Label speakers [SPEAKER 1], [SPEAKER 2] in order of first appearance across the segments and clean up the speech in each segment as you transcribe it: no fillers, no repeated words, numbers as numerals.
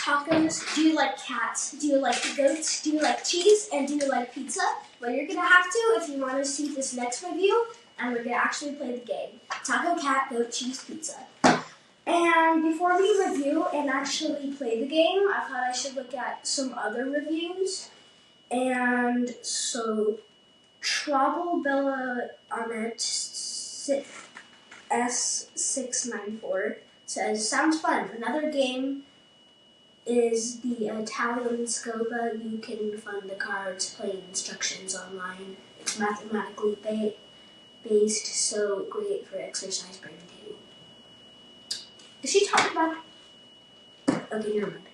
[SPEAKER 1] tacos? Do you like cats? Do you like goats? Do you like cheese? And do you like pizza? Well, you're gonna have to if you want to see this next review, and we're gonna actually play the game. Taco, cat, goat, cheese, pizza. And before we review and actually play the game, I thought I should look at some other reviews. And so, Trouble Bella Arnett S694 says, sounds fun. Another game is the Italian Scopa. You can fund the cards, playing instructions online. It's mathematically based, so great for exercise brain too. Is she talking about? Okay, never mind.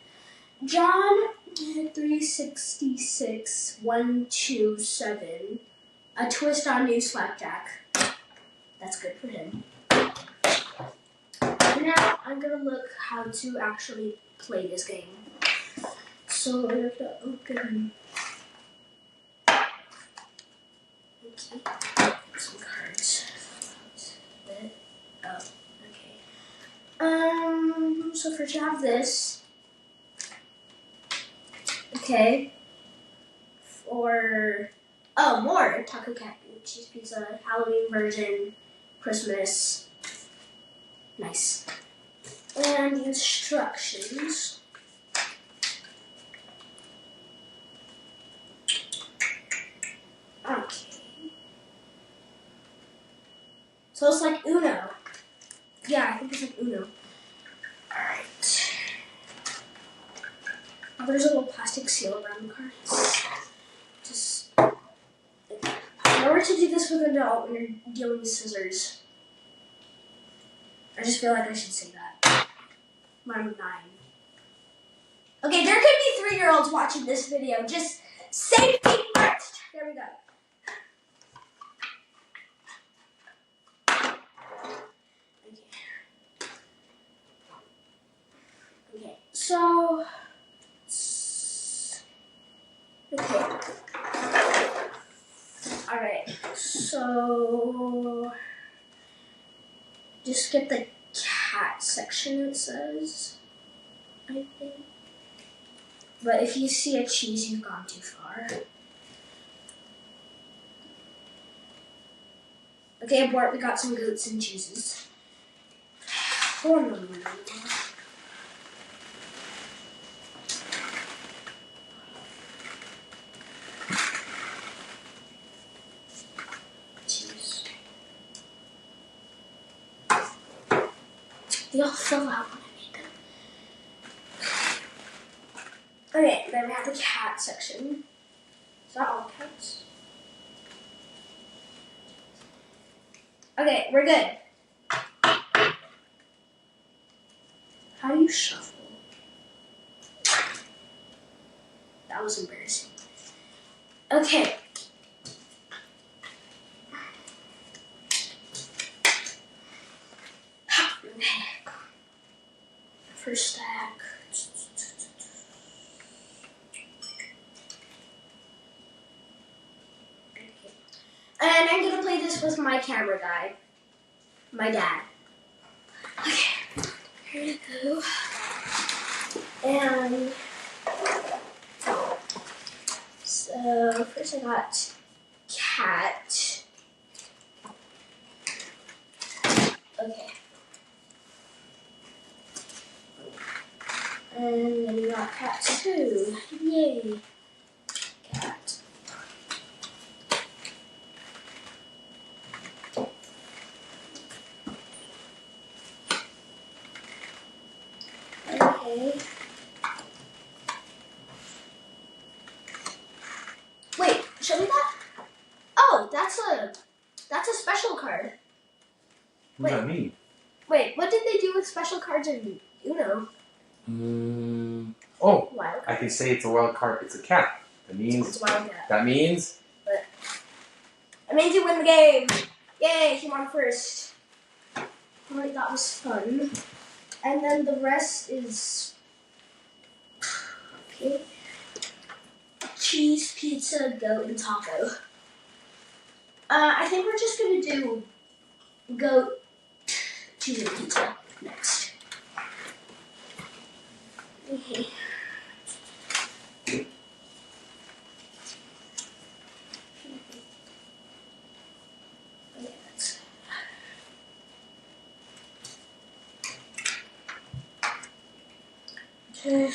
[SPEAKER 1] John 366127. A twist on new slapjack. That's good for him. Now I'm gonna look how to actually play this game. So I have to open. Okay. Some cards. Oh, okay. So first you have this. Okay. More Taco Cat Cheese Pizza, Halloween version, Christmas. Nice. And the instructions. Okay. So it's like Uno. Yeah, I think it's like Uno. Alright. Oh, there's a little plastic seal around the cards. In order to do this with an adult when you're dealing with scissors, I just feel like I should say that. I'm 9. Okay, there could be 3-year-olds watching this video. Just safety first. There we go. Okay, so... Okay. Alright, so... Just skip the cat section, it says, I think. But if you see a cheese, you've gone too far. Okay, abort, we got some goats and cheeses. Oh, no. They all fell out when I made them. Okay, then we have the cat section. Is that all cats? Okay, we're good. How do you shuffle? That was embarrassing. Okay. First stack. Okay. And I'm gonna play this with my camera guy. My dad. Okay. Here we go. And so first I got cat. Okay. And then we got cat too. Yay. Cat. Okay. Wait, show me that? Oh, that's a special card.
[SPEAKER 2] What does that mean?
[SPEAKER 1] Wait, what did they do with special cards in Uno?
[SPEAKER 2] Oh,
[SPEAKER 1] Wild
[SPEAKER 2] I can say it's a wild card. It's a cat. That means.
[SPEAKER 1] It's a wild cat.
[SPEAKER 2] That means.
[SPEAKER 1] But it means you win the game. Yay! He won first. Alright, that was fun. And then the rest is okay. Cheese, pizza, goat, and taco. I think we're just gonna do goat, cheese, and pizza next. Okay. Wait,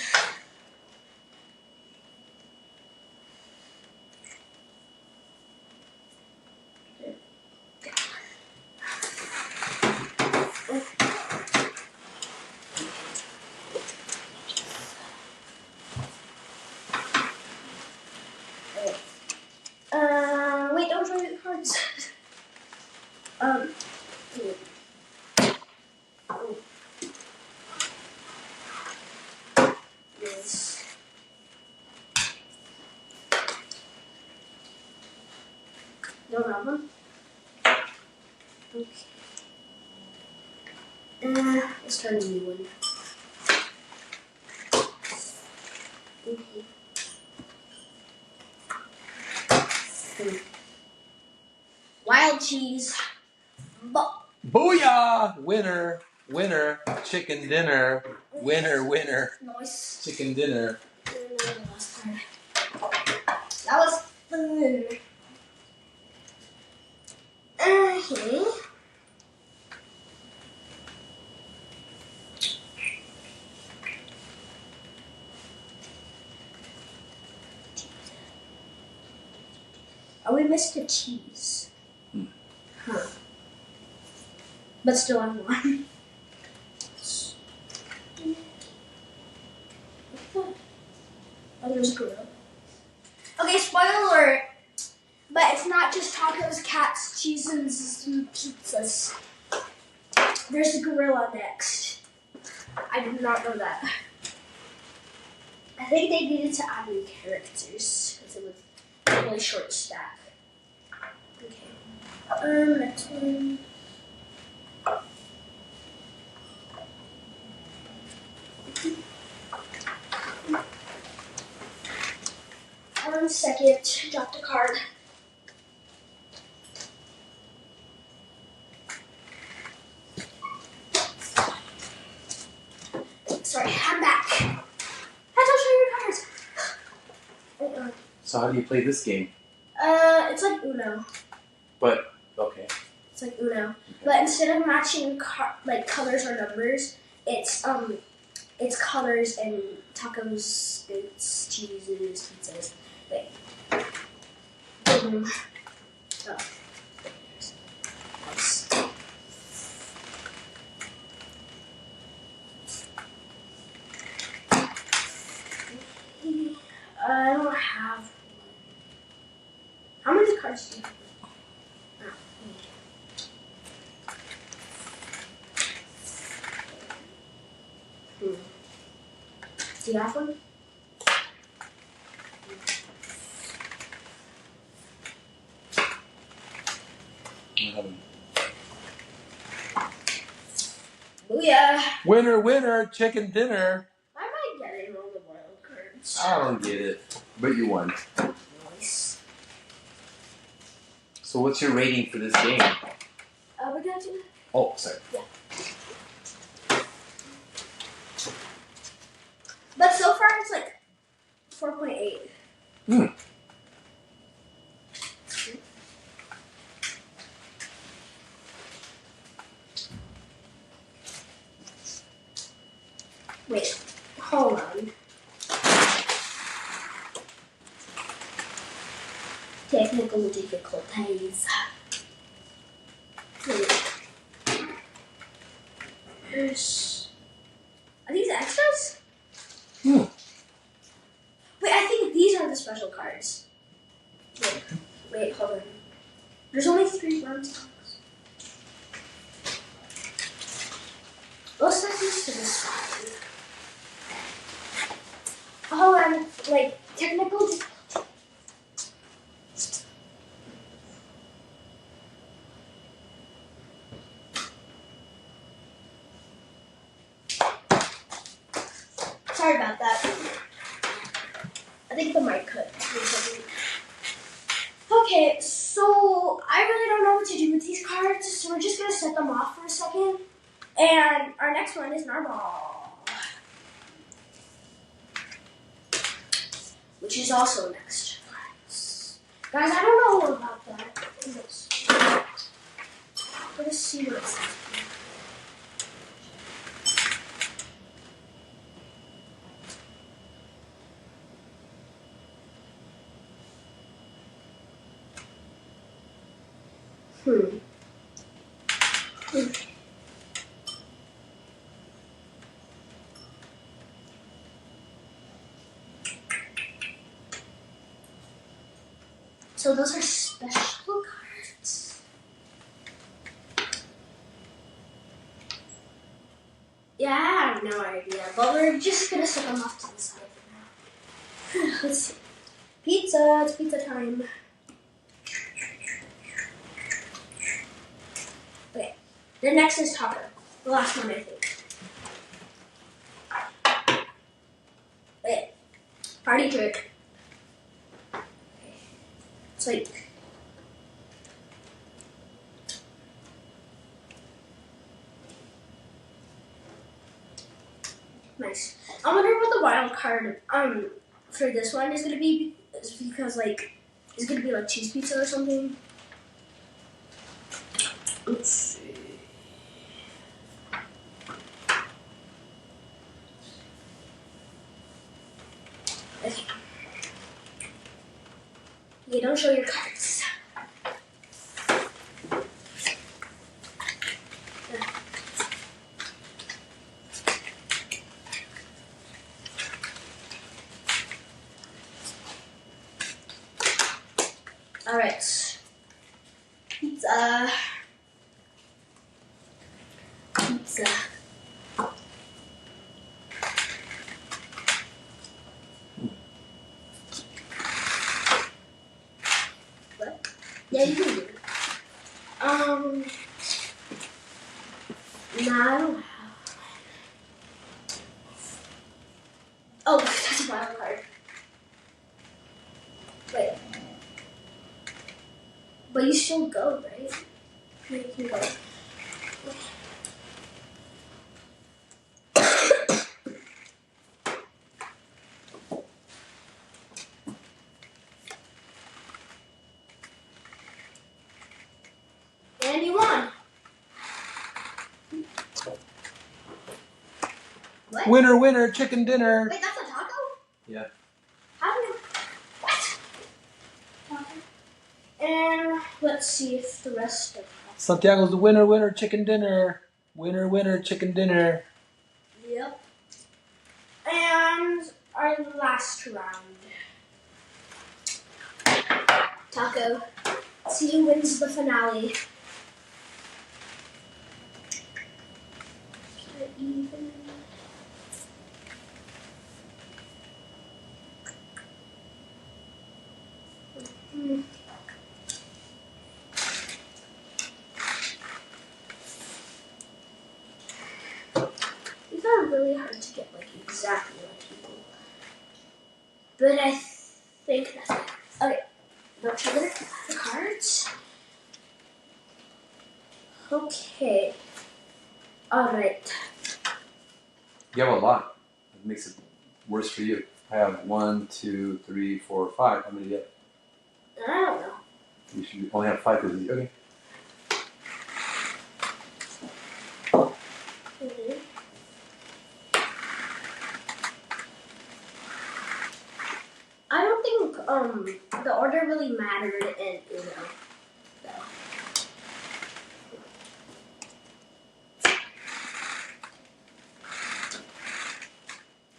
[SPEAKER 1] don't throw your cards. Yes. Don't have one? Okay. Let's try a new one. Okay. Wild cheese.
[SPEAKER 2] Booyah! Winner, winner, chicken dinner. Winner, winner,
[SPEAKER 1] Nice.
[SPEAKER 2] chicken dinner.
[SPEAKER 1] That was fun. Okay. Oh, we missed a cheese. Huh. But still, I won. Oh, there's a gorilla. Okay, spoiler alert. But it's not just tacos, cats, cheeses, and pizzas. There's a gorilla next. I did not know that. I think they needed to add new characters because it was a really short stack. Okay. Next one. 1 second. Dropped a card. Sorry, I'm back. I don't show your cards.
[SPEAKER 2] So how do you play this game?
[SPEAKER 1] It's like Uno.
[SPEAKER 2] But okay.
[SPEAKER 1] It's like Uno, but instead of matching like colors or numbers, it's colors and tacos, goats, cheeses, pizzas. Wait. Oh. I don't have one. How many cards do you have? Do you have one? Booyah!
[SPEAKER 2] Winner, winner, chicken dinner.
[SPEAKER 1] Why am I getting all the wild cards?
[SPEAKER 2] I don't get it, but you won.
[SPEAKER 1] Nice.
[SPEAKER 2] So what's your rating for this game?
[SPEAKER 1] We're gonna do.
[SPEAKER 2] Oh, sorry.
[SPEAKER 1] Yeah. But so far it's like 4.8. Wait, hold on. Technical difficulties. Are these extras? Wait, I think these are the special cards. Wait, hold on. There's only 3 round stocks. Let's set these to this one. Oh, and like technical. Sorry about that. I think the mic cut. Okay, so I really don't know what to do with these cards, so we're just gonna set them off for a second. And our next one is Narwhal, which is also next. Guys, I don't know about that. Let's see what it says. Hmm. So those are special cards. Yeah, I have no idea, but we're just gonna set them off to the side for now. Let's see. Pizza, it's pizza time. Okay, the next is taco. The last one, I think. Okay, party trick. It's like nice. I wonder what the wild card for this one is gonna be. Is because like it's gonna be like cheese pizza or something. Let's see. Okay. Okay, don't show your cards. All right. Pizza. Pizza. What? Yeah, you can do it. No, I don't have. Oh, that's a wild card. Wait. But you still go, right? Yeah, you can go. And you won. What?
[SPEAKER 2] Winner, winner, chicken dinner.
[SPEAKER 1] Wait, that's a taco?
[SPEAKER 2] Yeah.
[SPEAKER 1] How do you... What? Taco. And let's see if the rest of...
[SPEAKER 2] Santiago's the winner, winner, chicken dinner. Winner, winner, chicken dinner.
[SPEAKER 1] Yep. And our last round. Taco. Let's see who wins the finale. Even. Hmm. These are really hard to get like exactly like people. But I think that's it. Okay. Don't show the cards. Okay. Alright.
[SPEAKER 2] You have a lot. It makes it worse for you. I have 1, 2, 3, 4, 5. How many do you have?
[SPEAKER 1] I don't know.
[SPEAKER 2] You should only have 5 because okay.
[SPEAKER 1] Mhm. I don't think the order really mattered in Uno. Though.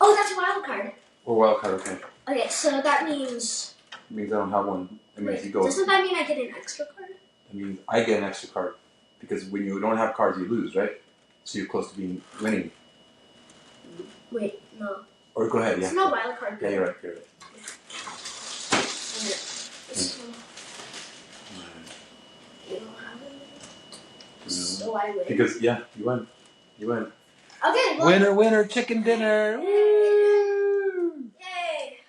[SPEAKER 1] Oh, that's a wild card.
[SPEAKER 2] Or wild card, okay.
[SPEAKER 1] Okay, so that means.
[SPEAKER 2] It means I don't have one. It means
[SPEAKER 1] Wait,
[SPEAKER 2] you go.
[SPEAKER 1] doesn't that mean I get an extra card?
[SPEAKER 2] It means I get an extra card. Because when you don't have cards, you lose, right? So you're close to winning.
[SPEAKER 1] Wait, no.
[SPEAKER 2] Or go ahead, yeah.
[SPEAKER 1] It's no wild card.
[SPEAKER 2] Yeah, you're right, you're right.
[SPEAKER 1] You don't have it. So I win.
[SPEAKER 2] Because, yeah, you win. You win.
[SPEAKER 1] Okay, well.
[SPEAKER 2] Winner, winner, chicken dinner. Woo!
[SPEAKER 1] Yay!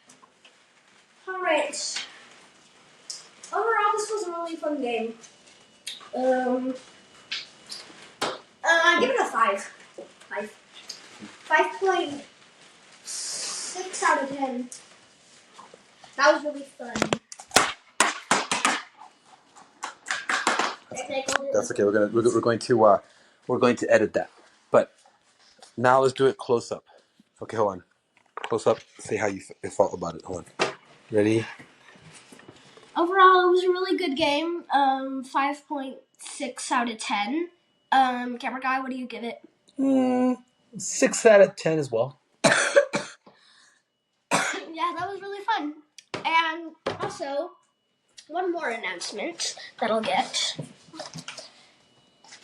[SPEAKER 1] Alright. Overall, this was a really fun game. I give it a 5. 5.6 out of 10. That was really fun.
[SPEAKER 2] That's okay. We're going to edit that. But now let's do it close up. Okay, hold on. Close up. Say how you felt about it. Hold on. Ready?
[SPEAKER 1] Overall, it was a really good game. 5.6 out of 10. Camera guy, what do you give it?
[SPEAKER 3] 6 out of 10 as well.
[SPEAKER 1] Yeah, that was really fun. And also, one more announcement that I'll get.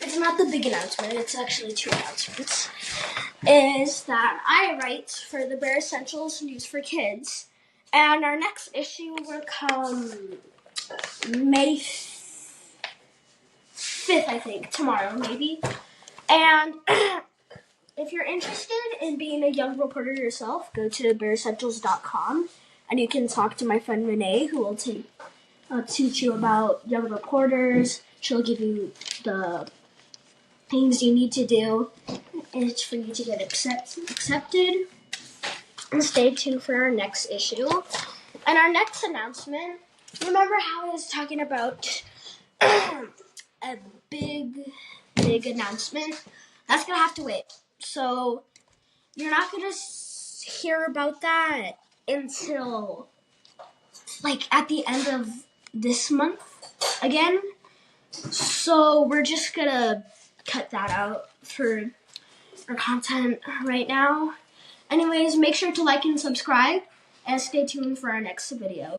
[SPEAKER 1] It's not the big announcement, it's actually 2 announcements. Is that I write for the Bare Essentials News for Kids. And our next issue will come May 5th, I think, tomorrow maybe. And if you're interested in being a young reporter yourself, go to bareessentials.com and you can talk to my friend Renee, who will teach you about young reporters. She'll give you the things you need to do is for you to get accepted. And stay tuned for our next issue. And our next announcement, remember how I was talking about a big announcement? That's going to have to wait. So you're not going to hear about that until like at the end of this month again. So we're just going to cut that out for our content right now. Anyways, make sure to like and subscribe and stay tuned for our next video.